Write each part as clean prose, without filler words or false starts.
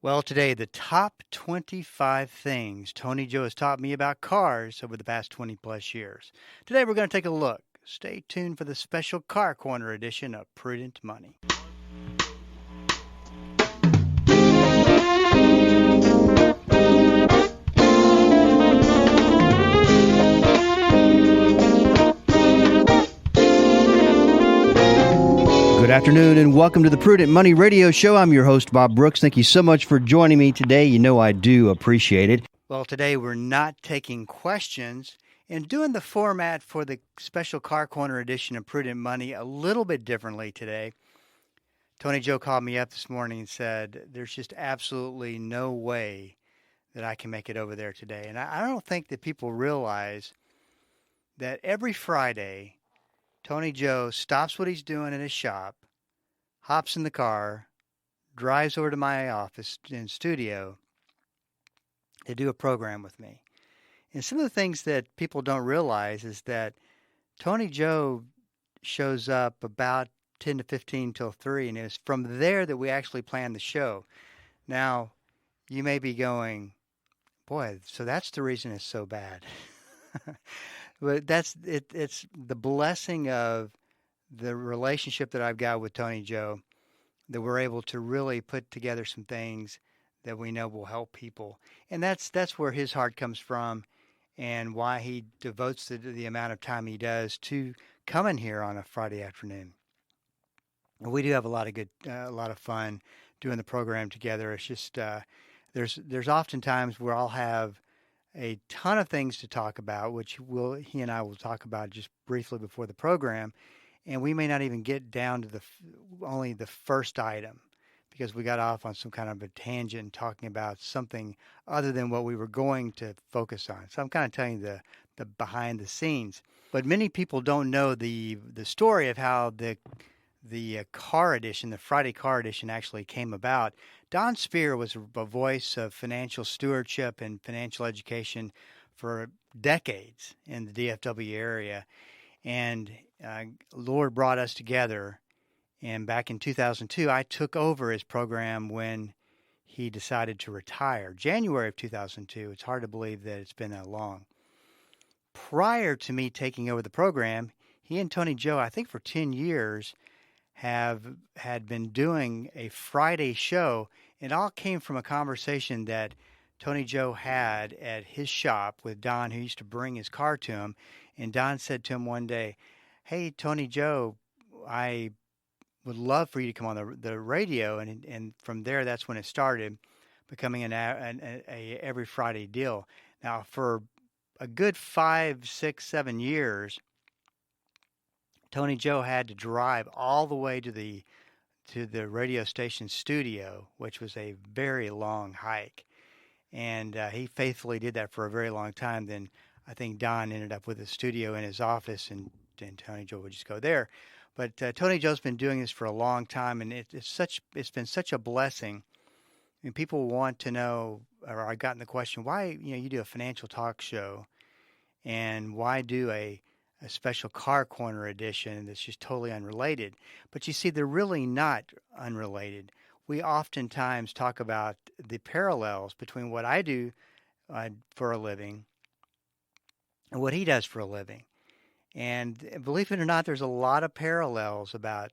Well, today, the top 25 things Tony Joe has taught me about cars over the past 20 plus years. Today, we're going to take a look. Stay tuned for the special Car Corner edition of Prudent Money. Good afternoon and welcome to the Prudent Money Radio Show. I'm your host, Bob Brooks. Thank you so much for joining me today. You know I do appreciate it. Well, today we're not taking questions and doing the format for the special Car Corner edition of Prudent Money a little bit differently today. Tony Joe called me up this morning and said, there's just absolutely no way that I can make it over there today. And I don't think that people realize that every Friday, Tony Joe stops what he's doing in his shop, hops in the car, drives over to my office and studio to do a program with me. And some of the things that people don't realize is that Tony Joe shows up about 10 to 15 till 3, and it's from there that we actually plan the show. Now, you may be going, boy, so that's the reason it's so bad. But that's it. It's the blessing of the relationship that I've got with Tony Joe that we're able to really put together some things that we know will help people. And that's where his heart comes from and why he devotes the amount of time he does to coming here on a Friday afternoon. And we do have a lot of fun doing the program together. It's just there's often times where I'll have a ton of things to talk about, which he and I will talk about just briefly before the program, and we may not even get down to only the first item because we got off on some kind of a tangent talking about something other than what we were going to focus on. So I'm kind of telling you the behind the scenes. But many people don't know the story of how the car edition, the Friday car edition, actually came about. Don Spear was a voice of financial stewardship and financial education for decades in the DFW area. And Lord brought us together. And back in 2002, I took over his program when he decided to retire. January of 2002. It's hard to believe that it's been that long. Prior to me taking over the program, he and Tony Joe, I think for 10 years, had been doing a Friday show. It all came from a conversation that Tony Joe had at his shop with Don, who used to bring his car to him. And Don said to him one day, "Hey, Tony Joe, I would love for you to come on the radio." And from there, that's when it started, becoming a every Friday deal. Now, for a good 5, 6, 7 years, Tony Joe had to drive all the way to the radio station studio, which was a very long hike. And he faithfully did that for a very long time. Then I think Don ended up with a studio in his office, and Tony Joe would just go there. But Tony Joe's been doing this for a long time, and it's been such a blessing. I mean, people want to know, or I gotten the question, why you do a financial talk show, and why do a special Car Corner edition that's just totally unrelated. But you see, they're really not unrelated. We oftentimes talk about the parallels between what I do for a living and what he does for a living. And believe it or not, there's a lot of parallels about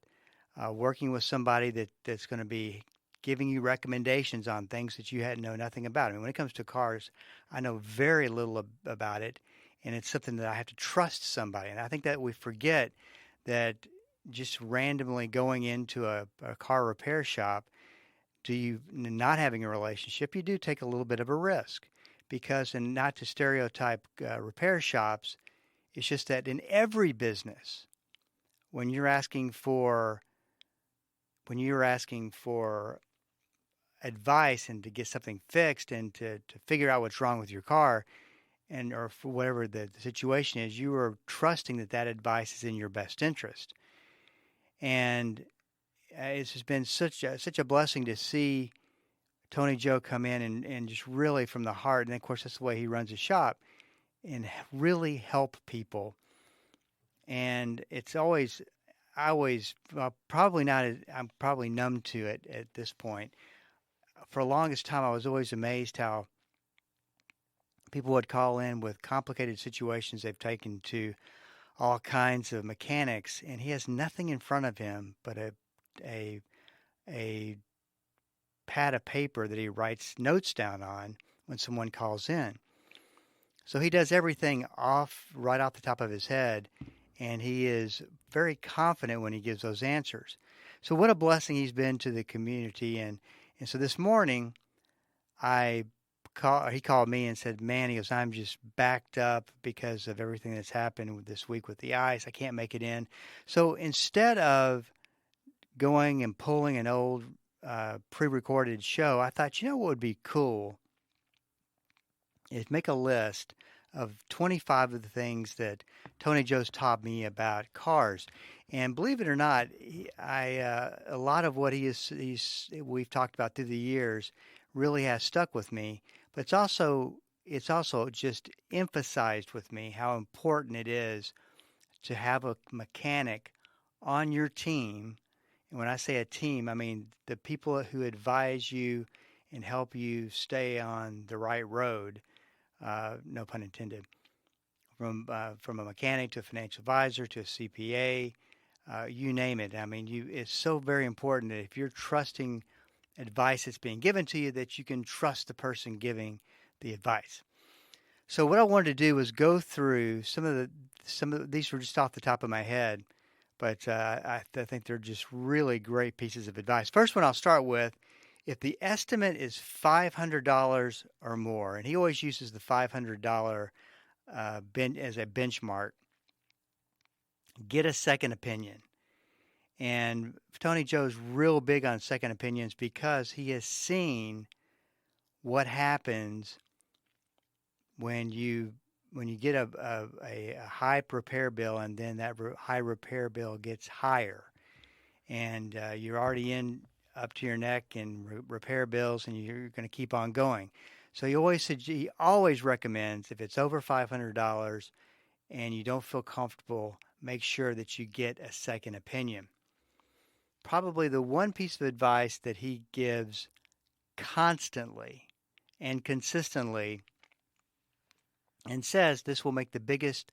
working with somebody that's going to be giving you recommendations on things that you know nothing about. I mean, when it comes to cars, I know very little about it. And it's something that I have to trust somebody. And I think that we forget that just randomly going into a car repair shop, not having a relationship, you do take a little bit of a risk. Because, and not to stereotype repair shops, it's just that in every business, when you're asking for advice and to get something fixed and to figure out what's wrong with your car, or for whatever the situation is, you are trusting that advice is in your best interest. And it's just been such a blessing to see Tony Joe come in and just really from the heart, and of course that's the way he runs his shop, and really help people. And it's always, probably not, I'm probably numb to it at this point. for the longest time, I was always amazed how people would call in with complicated situations they've taken to all kinds of mechanics, and he has nothing in front of him but a a pad of paper that he writes notes down on when someone calls in. So he does everything right off the top of his head, and he is very confident when he gives those answers. So what a blessing he's been to the community, and so this morning he called me and said, "Man," he goes, "I'm just backed up because of everything that's happened this week with the ice. I can't make it in." So instead of going and pulling an old pre-recorded show, I thought, you know what would be cool is make a list of 25 of the things that Tony Joe's taught me about cars. And believe it or not, a lot of what we've talked about through the years really has stuck with me. But it's also just emphasized with me how important it is to have a mechanic on your team. And when I say a team, I mean the people who advise you and help you stay on the right road. No pun intended. From a mechanic to a financial advisor to a CPA, you name it. I mean, it's so very important that if you're trusting advice that's being given to you, that you can trust the person giving the advice. So what I wanted to do was go through some of these were just off the top of my head, but I think they're just really great pieces of advice. First one I'll start with: if the estimate is $500 or more, and he always uses the $500 as a benchmark, get a second opinion. And Tony Joe's real big on second opinions because he has seen what happens when you get a high repair bill, and then that high repair bill gets higher, and you're already in up to your neck in repair bills, and you're going to keep on going. So he always recommends, if it's over $500 and you don't feel comfortable, make sure that you get a second opinion. Probably the one piece of advice that he gives constantly and consistently, and says this will make the biggest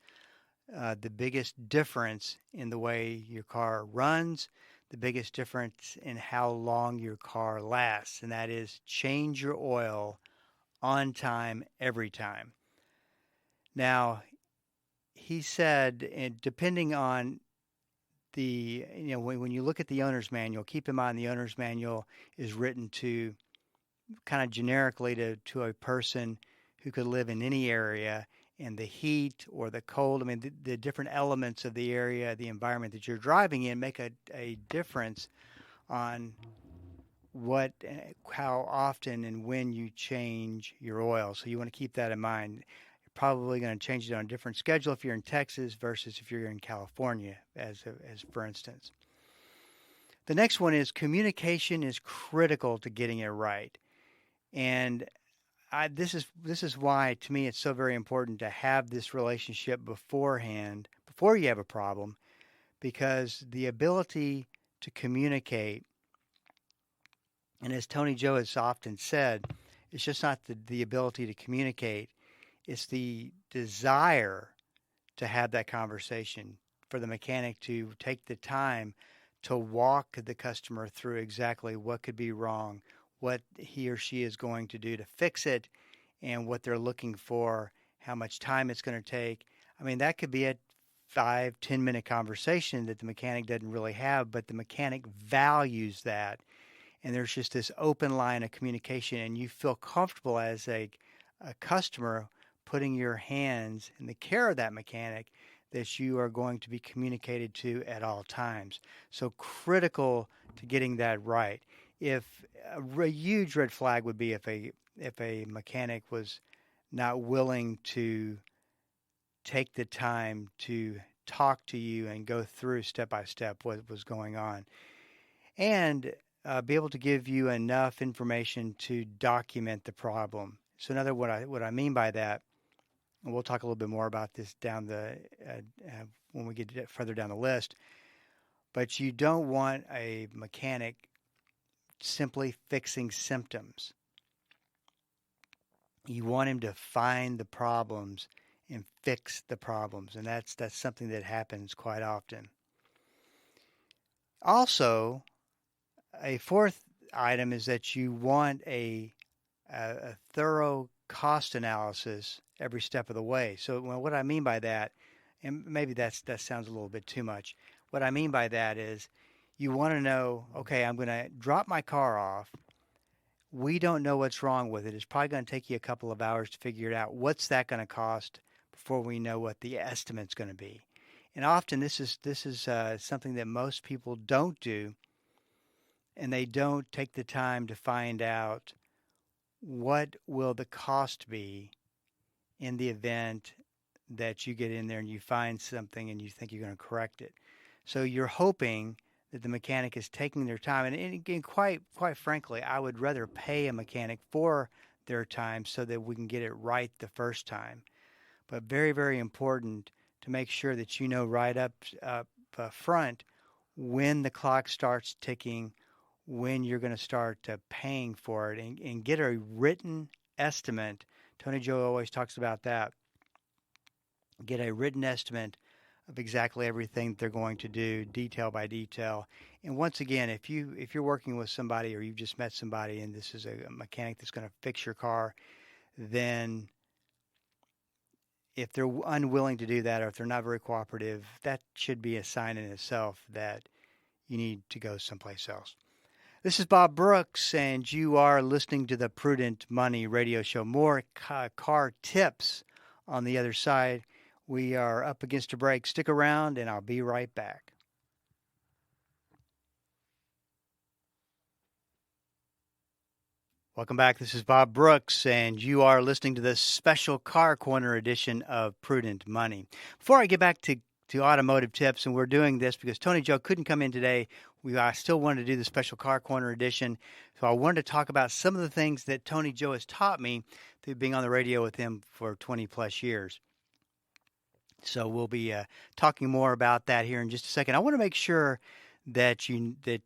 difference in the way your car runs, the biggest difference in how long your car lasts, and that is change your oil on time, every time. Now, he said, and depending on when you look at the owner's manual, keep in mind the owner's manual is written to kind of generically to a person who could live in any area, and the heat or the cold, I mean, the different elements of the area, the environment that you're driving in make a difference on how often and when you change your oil. So you want to keep that in mind. You're probably going to change it on a different schedule if you're in Texas versus if you're in California, as for instance. The next one is communication is critical to getting it right. And this is why, to me, it's so very important to have this relationship beforehand, before you have a problem, because the ability to communicate, and as Tony Joe has often said, it's just not the ability to communicate, it's the desire to have that conversation, for the mechanic to take the time to walk the customer through exactly what could be wrong, what he or she is going to do to fix it, and what they're looking for, how much time it's going to take. I mean, that could be a 5-10 minute conversation that the mechanic doesn't really have, but the mechanic values that. And there's just this open line of communication, and you feel comfortable as a customer putting your hands in the care of that mechanic, that you are going to be communicated to at all times. So critical to getting that right. If a huge red flag would be if a mechanic was not willing to take the time to talk to you and go through step by step what was going on, and be able to give you enough information to document the problem. So what I mean by that, and we'll talk a little bit more about this down when we get further down the list, but you don't want a mechanic simply fixing symptoms. You want him to find the problems and fix the problems, and that's something that happens quite often. Also, a fourth item is that you want a thorough cost analysis every step of the way. So what I mean by that, and maybe that sounds a little bit too much. What I mean by that is you want to know, okay, I'm going to drop my car off. We don't know what's wrong with it. It's probably going to take you a couple of hours to figure it out. What's that going to cost before we know what the estimate's going to be? And often this is something that most people don't do, and they don't take the time to find out what will the cost be in the event that you get in there and you find something and you think you're going to correct it. So you're hoping that the mechanic is taking their time. And again, quite frankly, I would rather pay a mechanic for their time so that we can get it right the first time. But very, very important to make sure that you know right up front when the clock starts ticking, when you're going to start paying for it, and get a written estimate. Tony Joe always talks about that. Get a written estimate of exactly everything that they're going to do, detail by detail. And once again, if you're working with somebody or you've just met somebody and this is a mechanic that's going to fix your car, then if they're unwilling to do that or if they're not very cooperative, that should be a sign in itself that you need to go someplace else. This is Bob Brooks, and you are listening to the Prudent Money Radio Show. More car tips on the other side. We are up against a break. Stick around, and I'll be right back. Welcome back. This is Bob Brooks, and you are listening to the special Car Corner edition of Prudent Money. Before I get back to automotive tips, and we're doing this because Tony Joe couldn't come in today. I still wanted to do the special Car Corner edition, so I wanted to talk about some of the things that Tony Joe has taught me through being on the radio with him for 20 plus years. So we'll be talking more about that here in just a second. I want to make sure that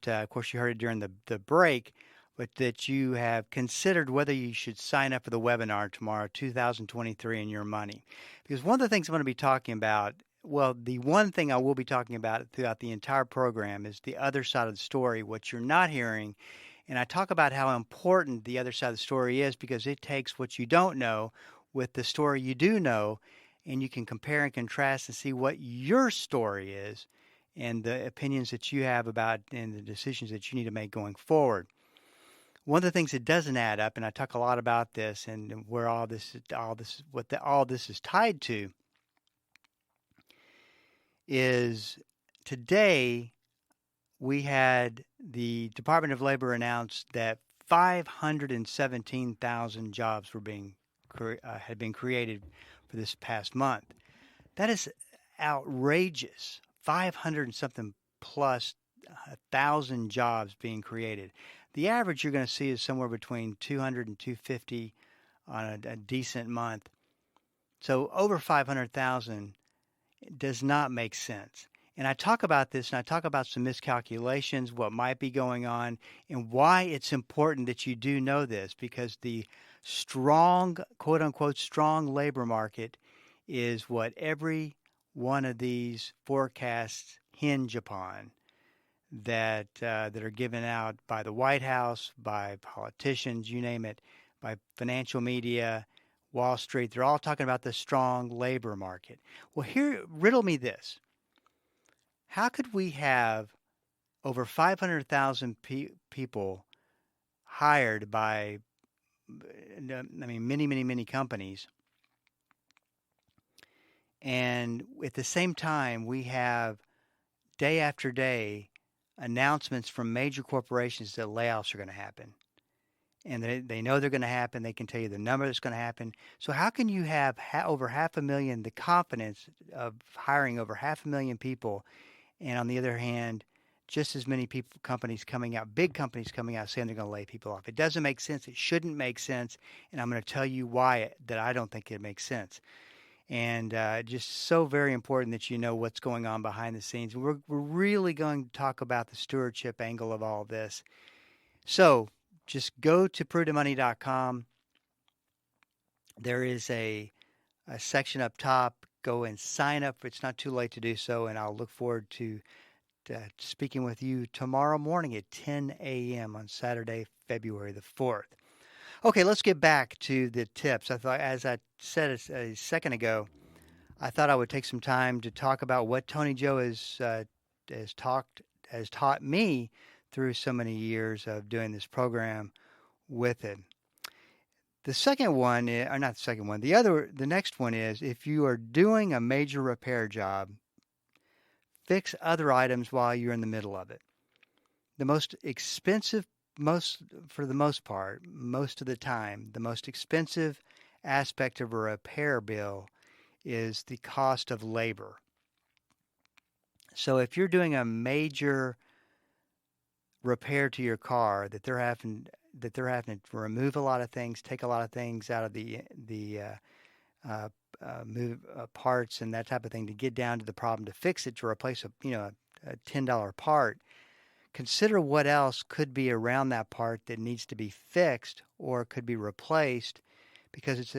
of course you heard it during the break, but that you have considered whether you should sign up for the webinar tomorrow, 2023 and Your Money. Because one of the things I'm going to be talking about, well, the one thing I will be talking about throughout the entire program is the other side of the story, what you're not hearing. And I talk about how important the other side of the story is because it takes what you don't know with the story you do know, and you can compare and contrast and see what your story is and the opinions that you have about and the decisions that you need to make going forward. One of the things that doesn't add up, and I talk a lot about this and where all this is tied to, is today we had the Department of Labor announce that 517,000 jobs were had been created for this past month. That is outrageous. 500 and something plus 1,000 jobs being created. The average you're going to see is somewhere between 200 and 250 on a decent month. So over 500,000 does not make sense. And I talk about this, and I talk about some miscalculations, what might be going on, and why it's important that you do know this, because the strong, quote unquote, strong labor market is what every one of these forecasts hinge upon that are given out by the White House, by politicians, you name it, by financial media, Wall Street. They're all talking about the strong labor market. Well, here, riddle me this. How could we have over 500,000 people hired by, many companies, and at the same time we have day after day announcements from major corporations that layoffs are going to happen? And they know they're going to happen. They can tell you the number that's going to happen. So how can you have over 500,000, the confidence of hiring over 500,000 people, and on the other hand, just as many companies coming out, big companies coming out saying they're going to lay people off? It doesn't make sense. It shouldn't make sense. And I'm going to tell you why that I don't think it makes sense. And just so very important that you know what's going on behind the scenes. We're really going to talk about the stewardship angle of all this. So just go to prudentmoney.com. There is a section up top. Go and sign up. It's not too late to do so, and I'll look forward to speaking with you tomorrow morning at 10 a.m. on Saturday, February the 4th. Okay, let's get back to the tips. I thought, as I said a second ago, I thought I would take some time to talk about what Tony Joe has talked has taught me through so many years of doing this program with him. The second one, or not the second one, the next one is if you are doing a major repair job, fix other items while you're in the middle of it. The most expensive, for the most part, most of the time, the most expensive aspect of a repair bill is the cost of labor. So if you're doing a major repair to your car that they're having to remove a lot of things, take a lot of things out of the move parts and that type of thing to get down to the problem to fix it to replace a $10 part. Consider what else could be around that part that needs to be fixed or could be replaced because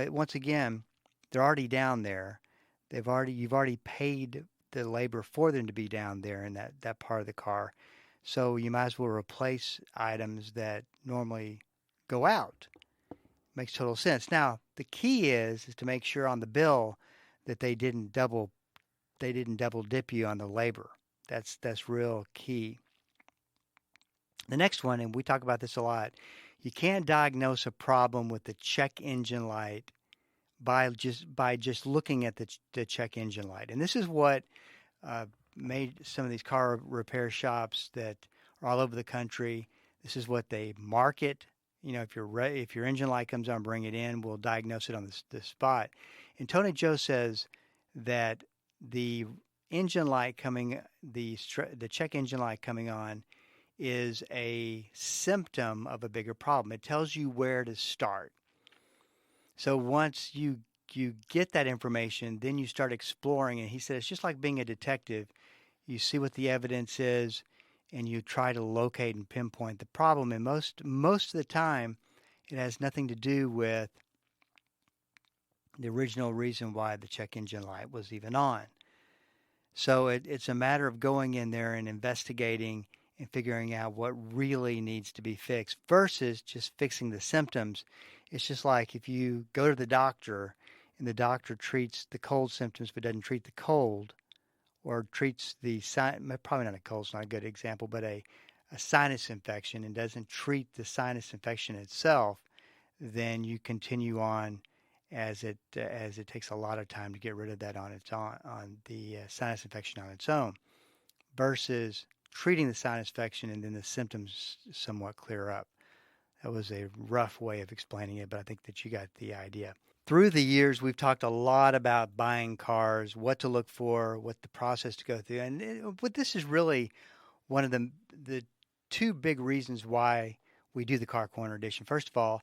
once again they're already down there. You've already paid the labor for them to be down there in that part of the car. So you might as well replace items that normally go out. Makes total sense. Now, the key is to make sure on the bill that they didn't double dip you on the labor. That's real key. The next one, and we talk about this a lot, you can't diagnose a problem with the check engine light by just looking at the check engine light. And this is what made some of these car repair shops that are all over the country. This is what they market. If your engine light comes on, bring it in. We'll diagnose it on the spot. And Tony Joe says that the engine light the check engine light coming on is a symptom of a bigger problem. It tells you where to start. So once you get that information, then you start exploring. And he said it's just like being a detective. You see what the evidence is, and you try to locate and pinpoint the problem. And most of the time, it has nothing to do with the original reason why the check engine light was even on. So it's a matter of going in there and investigating and figuring out what really needs to be fixed versus just fixing the symptoms. It's just like if you go to the doctor and the doctor treats the cold symptoms but doesn't treat the cold, or treats probably not a cold, it's not a good example, but a sinus infection and doesn't treat the sinus infection itself, then you continue on as it takes a lot of time to get rid of that on the sinus infection on its own, versus treating the sinus infection and then the symptoms somewhat clear up. That was a rough way of explaining it, but I think that you got the idea. Through the years, we've talked a lot about buying cars, what to look for, what the process to go through. And this is really one of the two big reasons why we do the Car Corner Edition. First of all,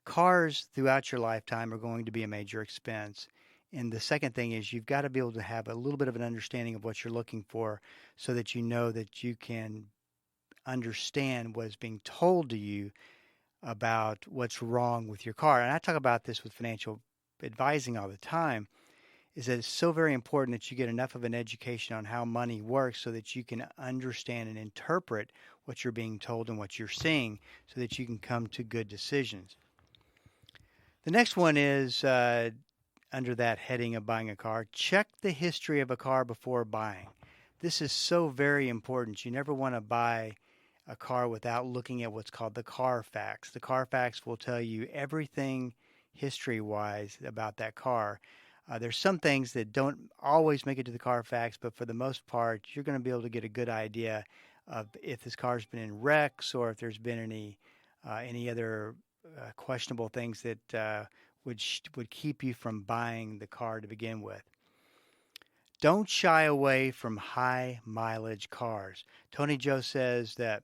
cars throughout your lifetime are going to be a major expense. And the second thing is you've got to be able to have a little bit of an understanding of what you're looking for so that you know that you can understand what is being told to you about what's wrong with your car. And I talk about this with financial advising all the time, is that it's so very important that you get enough of an education on how money works so that you can understand and interpret what you're being told and what you're seeing so that you can come to good decisions. The next one is under that heading of buying a car, check the history of a car before buying. This is so very important. You never want to buy a car without looking at what's called the Carfax. The Carfax will tell you everything history-wise about that car. There's some things that don't always make it to the Carfax, but for the most part, you're going to be able to get a good idea of if this car's been in wrecks or if there's been any other questionable things that would keep you from buying the car to begin with. Don't shy away from high mileage cars. Tony Joe says that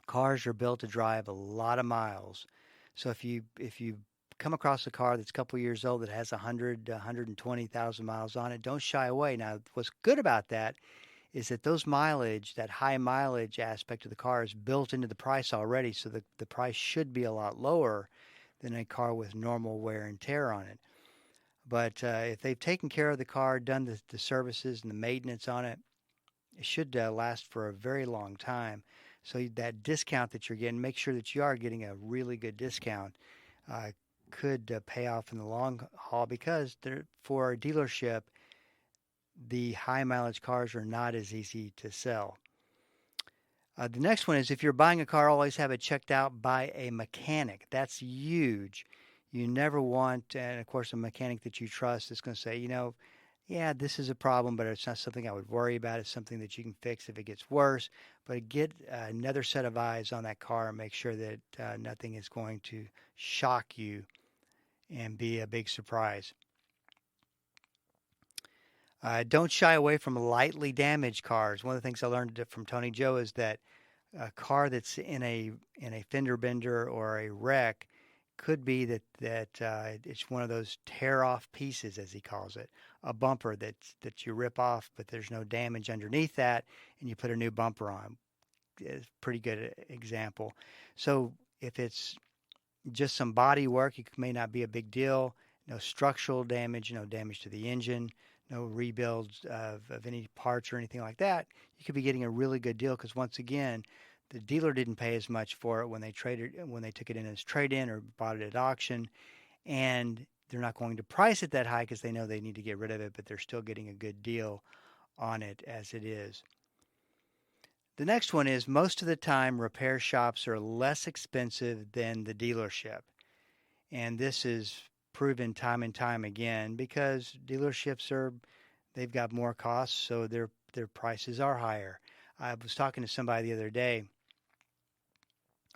cars are built to drive a lot of miles. So if you come across a car that's a couple years old that has 100 to 120,000 miles on it, don't shy away. Now, what's good about that is that those mileage, that high mileage aspect of the car is built into the price already, so the price should be a lot lower than a car with normal wear and tear on it. But if they've taken care of the car, done the services and the maintenance on it, it should last for a very long time. So that discount that you're getting, make sure that you are getting a really good discount. Could pay off in the long haul because for a dealership, the high mileage cars are not as easy to sell. The next one is if you're buying a car, always have it checked out by a mechanic. That's huge. You never want, and of course, a mechanic that you trust is going to say, yeah, this is a problem, but it's not something I would worry about. It's something that you can fix if it gets worse. But get another set of eyes on that car and make sure that nothing is going to shock you and be a big surprise. Don't shy away from lightly damaged cars. One of the things I learned from Tony Joe is that a car that's in a fender bender or a wreck could be that it's one of those tear off pieces, as he calls it, a bumper that you rip off, but there's no damage underneath that, and you put a new bumper on. It's a pretty good example. So if it's just some body work, it may not be a big deal. No structural damage, no damage to the engine, no rebuilds of any parts or anything like that. You could be getting a really good deal because once again, the dealer didn't pay as much for it when they took it in as trade-in or bought it at auction, and they're not going to price it that high because they know they need to get rid of it, but they're still getting a good deal on it as it is. The next one is most of the time repair shops are less expensive than the dealership. And this is proven time and time again because dealerships they've got more costs, so their prices are higher. I was talking to somebody the other day,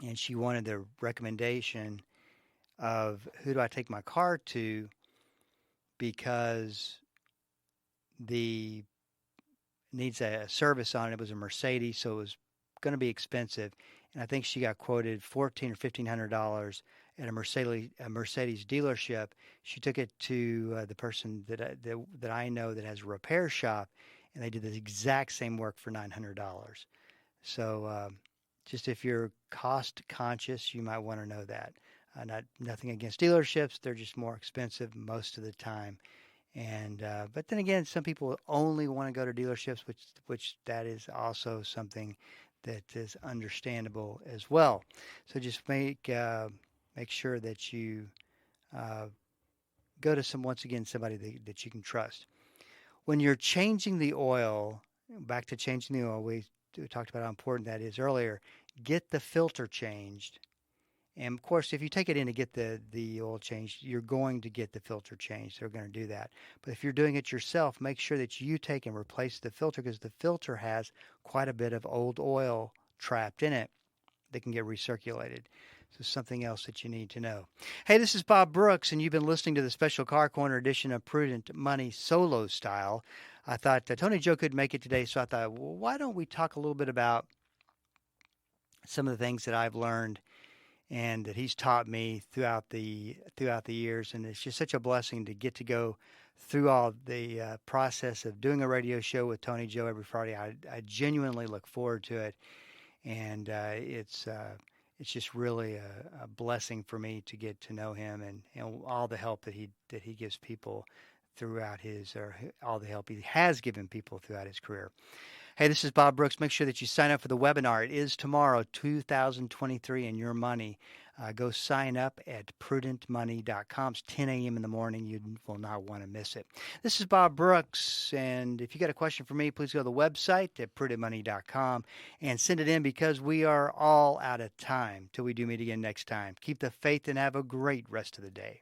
and she wanted the recommendation of who do I take my car to because the needs a service on it. It was a Mercedes, so it was going to be expensive. And I think she got quoted $1,400 or $1,500 at a Mercedes dealership. She took it to the person that I know that has a repair shop, and they did the exact same work for $900. So just if you're cost conscious, you might want to know that. Nothing against dealerships; they're just more expensive most of the time. And but then again, some people only want to go to dealerships, which that is also something that is understandable as well. So just make sure that you go to somebody that you can trust. When you're changing the oil, back to changing the oil, we talked about how important that is earlier. Get the filter changed. And of course, if you take it in to get the oil changed, you're going to get the filter changed. They're going to do that. But if you're doing it yourself, make sure that you take and replace the filter because the filter has quite a bit of old oil trapped in it that can get recirculated. So something else that you need to know. Hey, this is Bob Brooks, and you've been listening to the Special Car Corner edition of Prudent Money Solo Style. I thought Tony Joe couldn't make it today, so I thought, well, why don't we talk a little bit about some of the things that I've learned and that he's taught me throughout the years. And it's just such a blessing to get to go through all the process of doing a radio show with Tony Joe every Friday. I genuinely look forward to it, and it's just really a blessing for me to get to know him and all the help that he gives people throughout all the help he has given people throughout his career. Hey, this is Bob Brooks. Make sure that you sign up for the webinar. It is tomorrow, 2023, and your money. Go sign up at prudentmoney.com. It's 10 a.m. in the morning. You will not want to miss it. This is Bob Brooks, and if you got a question for me, please go to the website at prudentmoney.com and send it in because we are all out of time till we do meet again next time. Keep the faith and have a great rest of the day.